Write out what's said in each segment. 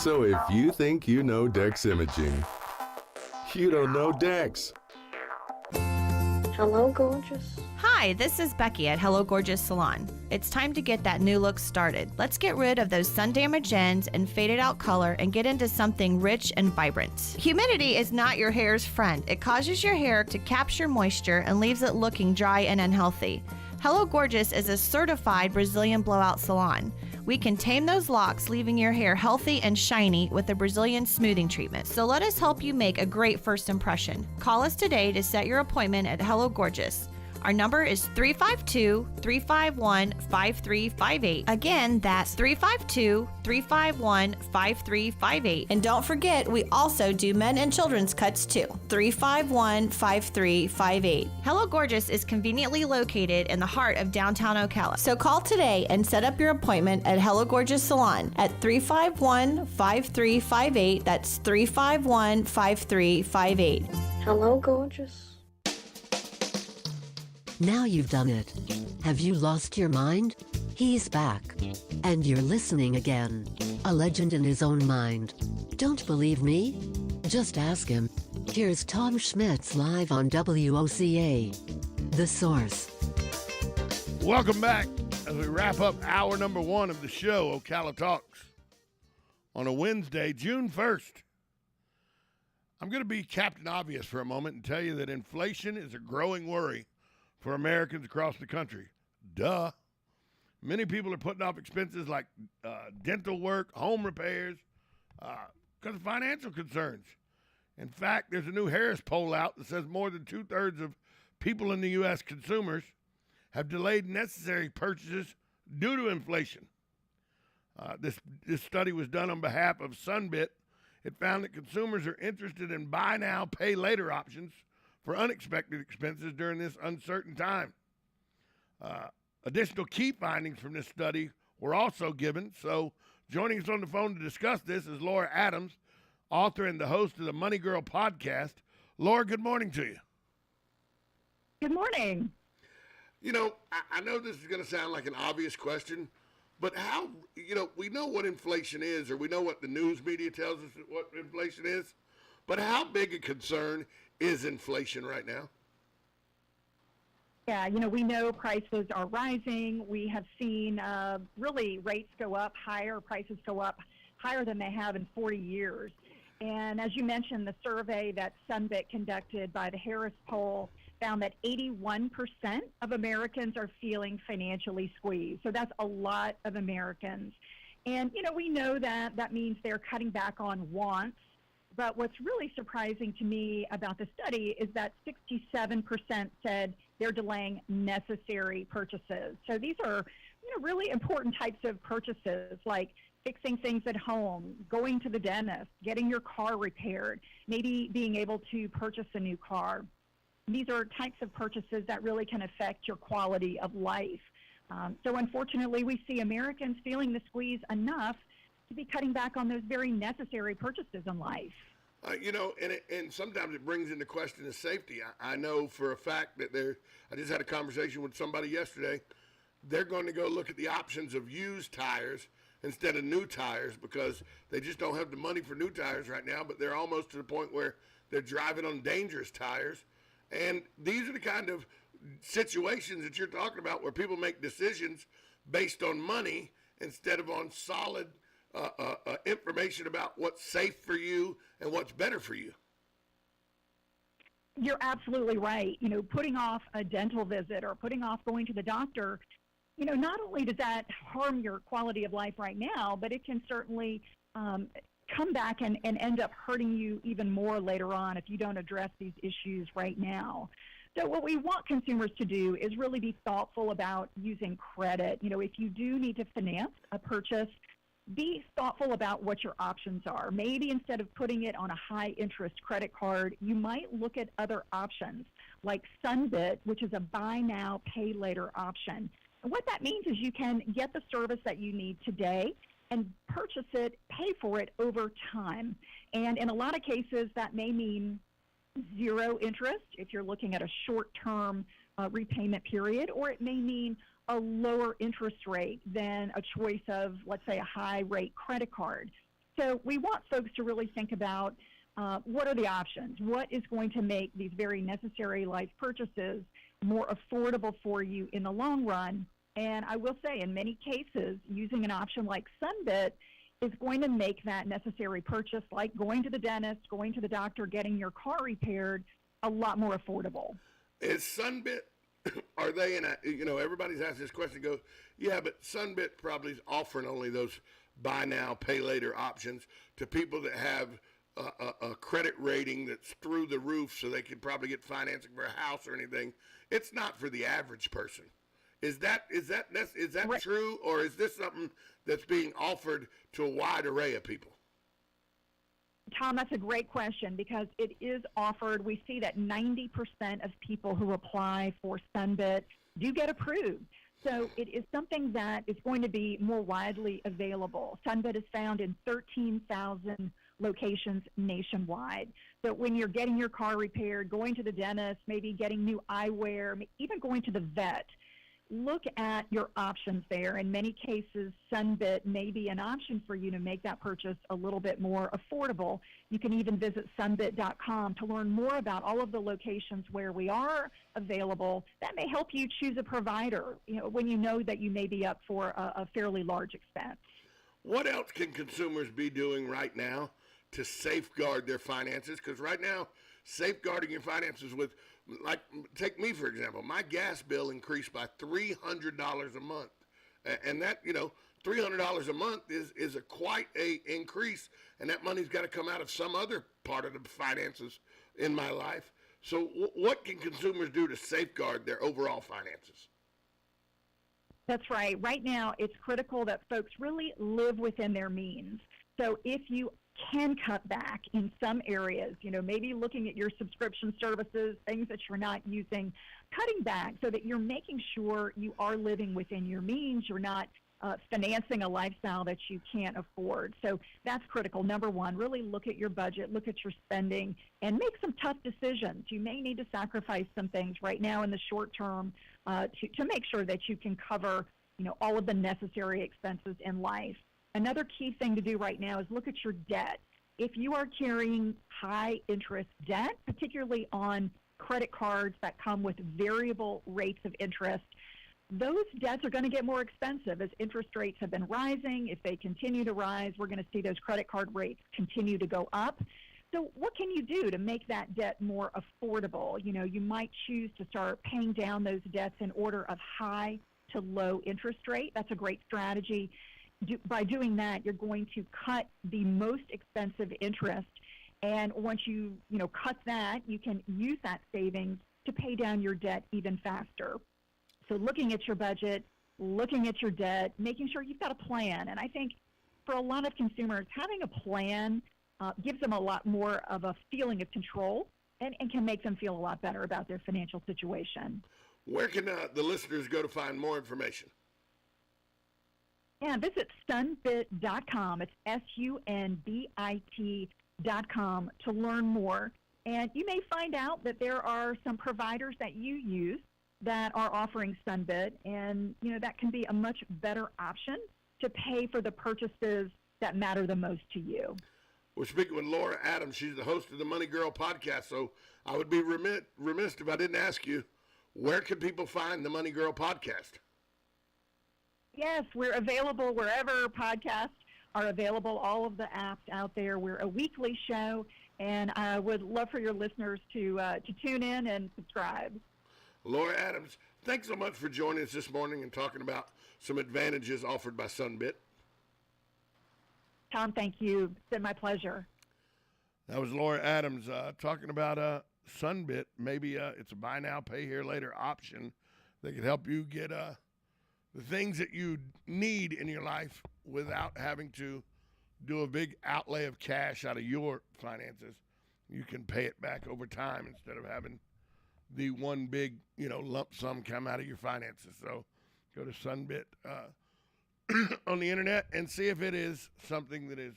So if you think you know Dex Imaging, you don't know Dex. Hello, gorgeous. Hi, this is Becky at Hello Gorgeous Salon. It's time to get that new look started. Let's get rid of those sun-damaged ends and faded out color and get into something rich and vibrant. Humidity is not your hair's friend. It causes your hair to capture moisture and leaves it looking dry and unhealthy. Hello Gorgeous is a certified Brazilian blowout salon. We can tame those locks, leaving your hair healthy and shiny with a Brazilian smoothing treatment. So let us help you make a great first impression. Call us today to set your appointment at Hello Gorgeous. Our number is 352-351-5358. Again, that's 352-351-5358. And don't forget, we also do men and children's cuts too. 351-5358. Hello Gorgeous is conveniently located in the heart of downtown Ocala. So call today and set up your appointment at Hello Gorgeous Salon at 351-5358. That's 351-5358. Hello, gorgeous. Now you've done it. Have you lost your mind? He's back. And you're listening again. A legend in his own mind. Don't believe me? Just ask him. Here's Tom Schmitz live on WOCA. The Source. Welcome back as we wrap up hour number one of the show, Ocala Talks, on a Wednesday, June 1st. I'm going to be Captain Obvious for a moment and tell you that inflation is a growing worry for Americans across the country. Duh. Many people are putting off expenses like dental work, home repairs, because of financial concerns. In fact, there's a new Harris poll out that says more than two-thirds of people in the U.S. consumers have delayed necessary purchases due to inflation. This study was done on behalf of Sunbit. It found that consumers are interested in buy now, pay later options for unexpected expenses during this uncertain time. Additional key findings from this study were also given. So joining us on the phone to discuss this is Laura Adams, author and the host of the Money Girl podcast. Laura, good morning to you. Good morning. You know, I know this is going to sound like an obvious question, but how, we know what inflation is, or we know what the news media tells us what inflation is, but how big a concern is inflation right now? Yeah, we know prices are rising. We have seen really rates go up higher, prices go up higher than they have in 40 years. And as you mentioned, the survey that Sunbit conducted by the Harris poll found that 81% of Americans are feeling financially squeezed. So that's a lot of Americans. And, we know that means they're cutting back on wants. But what's really surprising to me about the study is that 67% said they're delaying necessary purchases. So these are, really important types of purchases, like fixing things at home, going to the dentist, getting your car repaired, maybe being able to purchase a new car. These are types of purchases that really can affect your quality of life. So unfortunately, we see Americans feeling the squeeze enough to be cutting back on those very necessary purchases in life. And sometimes it brings into question the safety. I know for a fact that I just had a conversation with somebody yesterday. They're going to go look at the options of used tires instead of new tires because they just don't have the money for new tires right now, but they're almost to the point where they're driving on dangerous tires. And these are the kind of situations that you're talking about where people make decisions based on money instead of on solid information about what's safe for you and what's better for you. You're absolutely right. Putting off a dental visit or putting off going to the doctor, not only does that harm your quality of life right now, but it can certainly come back and end up hurting you even more later on if you don't address these issues right now. So what we want consumers to do is really be thoughtful about using credit. If you do need to finance a purchase, be thoughtful about what your options are. Maybe instead of putting it on a high-interest credit card, you might look at other options like Sunbit, which is a buy now, pay later option. And what that means is you can get the service that you need today and purchase it, pay for it over time. And in a lot of cases, that may mean zero interest if you're looking at a short-term repayment period, or it may mean a lower interest rate than a choice of, let's say, a high-rate credit card. So we want folks to really think about what are the options? What is going to make these very necessary life purchases more affordable for you in the long run? And I will say, in many cases, using an option like Sunbit is going to make that necessary purchase, like going to the dentist, going to the doctor, getting your car repaired, a lot more affordable. Is Sunbit, are they in a, everybody's asked this question, goes, yeah, but Sunbit probably is offering only those buy now, pay later options to people that have a credit rating that's through the roof so they could probably get financing for a house or anything. It's not for the average person. Is that Right. true, or is this something that's being offered to a wide array of people? Tom, that's a great question because it is offered. We see that 90% of people who apply for Sunbit do get approved. So it is something that is going to be more widely available. Sunbit is found in 13,000 locations nationwide. So when you're getting your car repaired, going to the dentist, maybe getting new eyewear, even going to the vet, look at your options there. In many cases, Sunbit may be an option for you to make that purchase a little bit more affordable. You can even visit sunbit.com to learn more about all of the locations where we are available. That may help you choose a provider, when you know that you may be up for a fairly large expense. What else can consumers be doing right now to safeguard their finances? Because right now, safeguarding your finances with, like, take me for example, my gas bill increased by $300 a month, and that $300 a month is quite a increase, and that money's got to come out of some other part of the finances in my life. So what can consumers do to safeguard their overall finances? That's right. Right now, it's critical that folks really live within their means. So if you can cut back in some areas, maybe looking at your subscription services, things that you're not using, cutting back so that you're making sure you are living within your means. You're not financing a lifestyle that you can't afford. So that's critical. Number one, really look at your budget, look at your spending, and make some tough decisions. You may need to sacrifice some things right now in the short term to make sure that you can cover, all of the necessary expenses in life. Another key thing to do right now is look at your debt. If you are carrying high interest debt, particularly on credit cards that come with variable rates of interest, those debts are going to get more expensive as interest rates have been rising. If they continue to rise, we're going to see those credit card rates continue to go up. So what can you do to make that debt more affordable? You might choose to start paying down those debts in order of high to low interest rate. That's a great strategy. By doing that, you're going to cut the most expensive interest. And once you cut that, you can use that savings to pay down your debt even faster. So looking at your budget, looking at your debt, making sure you've got a plan. And I think for a lot of consumers, having a plan gives them a lot more of a feeling of control and can make them feel a lot better about their financial situation. Where can the listeners go to find more information? Yeah, visit sunbit.com. It's sunbit.com to learn more. And you may find out that there are some providers that you use that are offering Sunbit, and that can be a much better option to pay for the purchases that matter the most to you. We're speaking with Laura Adams. She's the host of the Money Girl podcast. So I would be remiss if I didn't ask you, where can people find the Money Girl podcast? Yes, we're available wherever podcasts are available, all of the apps out there. We're a weekly show, and I would love for your listeners to tune in and subscribe. Laura Adams, thanks so much for joining us this morning and talking about some advantages offered by Sunbit. Tom, thank you. It's been my pleasure. That was Laura Adams talking about Sunbit. Maybe it's a buy now, pay here later option that could help you get the things that you need in your life without having to do a big outlay of cash out of your finances. You can pay it back over time instead of having the one big, lump sum come out of your finances. So go to Sunbit on the internet and see if it is something that is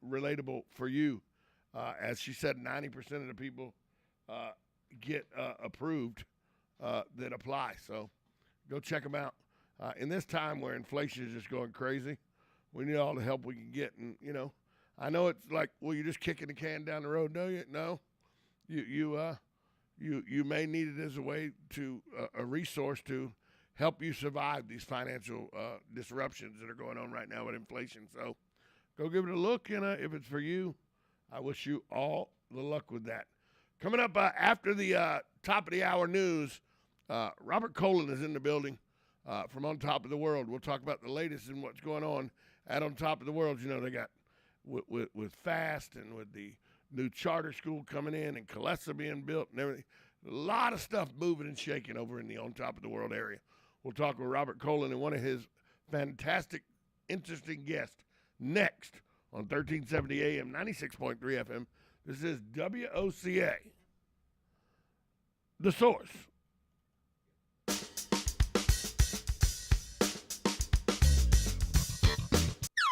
relatable for you. As she said, 90% of the people get approved that apply. So go check them out. In this time where inflation is just going crazy, we need all the help we can get. And, I know it's like, well, you're just kicking the can down the road. No, you may need it as a way to a resource to help you survive these financial disruptions that are going on right now with inflation. So go give it a look, and if it's for you, I wish you all the luck with that. Coming up after the top of the hour news, Robert Colin is in the building from On Top of the World. We'll talk about the latest and what's going on at On Top of the World. You know, they got with FAST and with the new charter school coming in and Calessa being built and everything. A lot of stuff moving and shaking over in the On Top of the World area. We'll talk with Robert Colin and one of his fantastic, interesting guests next on 1370 AM, 96.3 FM. This is WOCA, The Source.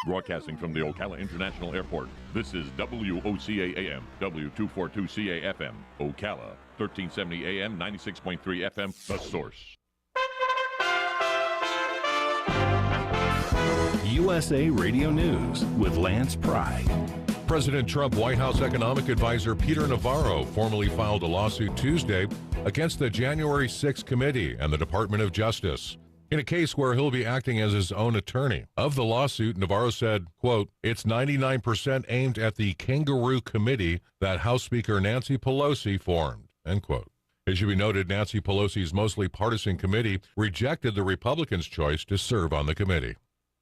Broadcasting from the Ocala International Airport, this is WOCA AM, W242CA FM, Ocala, 1370 AM, 96.3 FM, The Source. USA Radio News with Lance Pry. President Trump White House economic advisor Peter Navarro formally filed a lawsuit Tuesday against the January 6th committee and the Department of Justice in a case where he'll be acting as his own attorney. Of the lawsuit, Navarro said, quote, "It's 99% aimed at the kangaroo committee that House Speaker Nancy Pelosi formed," end quote. It should be noted Nancy Pelosi's mostly partisan committee rejected the Republicans' choice to serve on the committee.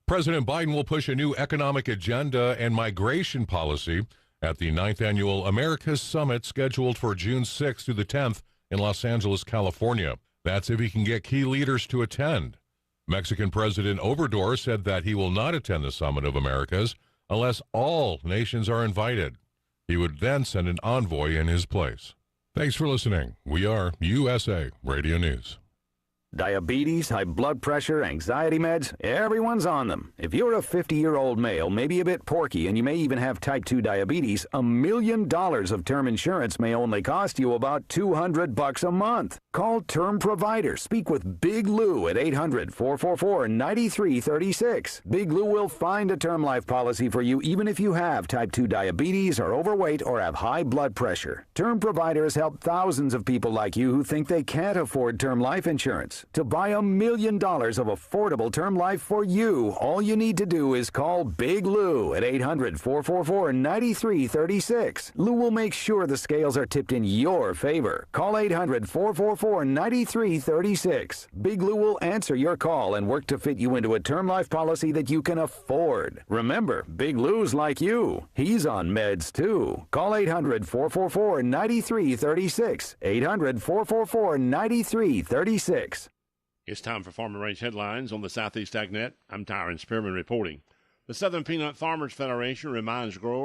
President Biden will push a new economic agenda and migration policy at the 9th Annual Americas Summit scheduled for June 6th through the 10th in Los Angeles, California. That's if he can get key leaders to attend. Mexican President Obrador said that he will not attend the Summit of Americas unless all nations are invited. He would then send an envoy in his place. Thanks for listening. We are USA Radio News. Diabetes, high blood pressure, anxiety meds, everyone's on them. If you're a 50-year-old male, maybe a bit porky, and you may even have type 2 diabetes, $1 million of term insurance may only cost you about $200 a month. Call Term Provider. Speak with Big Lou at 800-444-9336. Big Lou will find a term life policy for you even if you have type 2 diabetes, are overweight, or have high blood pressure. Term Provider has helped thousands of people like you who think they can't afford term life insurance. To buy $1 million of affordable term life for you, all you need to do is call Big Lou at 800-444-9336. Lou will make sure the scales are tipped in your favor. Call 800-444-9336. Big Lou will answer your call and work to fit you into a term life policy that you can afford. Remember, Big Lou's like you. He's on meds too. Call 800-444-9336. 800-444-9336. It's time for Farm and Range headlines on the Southeast AgNet. I'm Tyron Spearman reporting. The Southern Peanut Farmers Federation reminds growers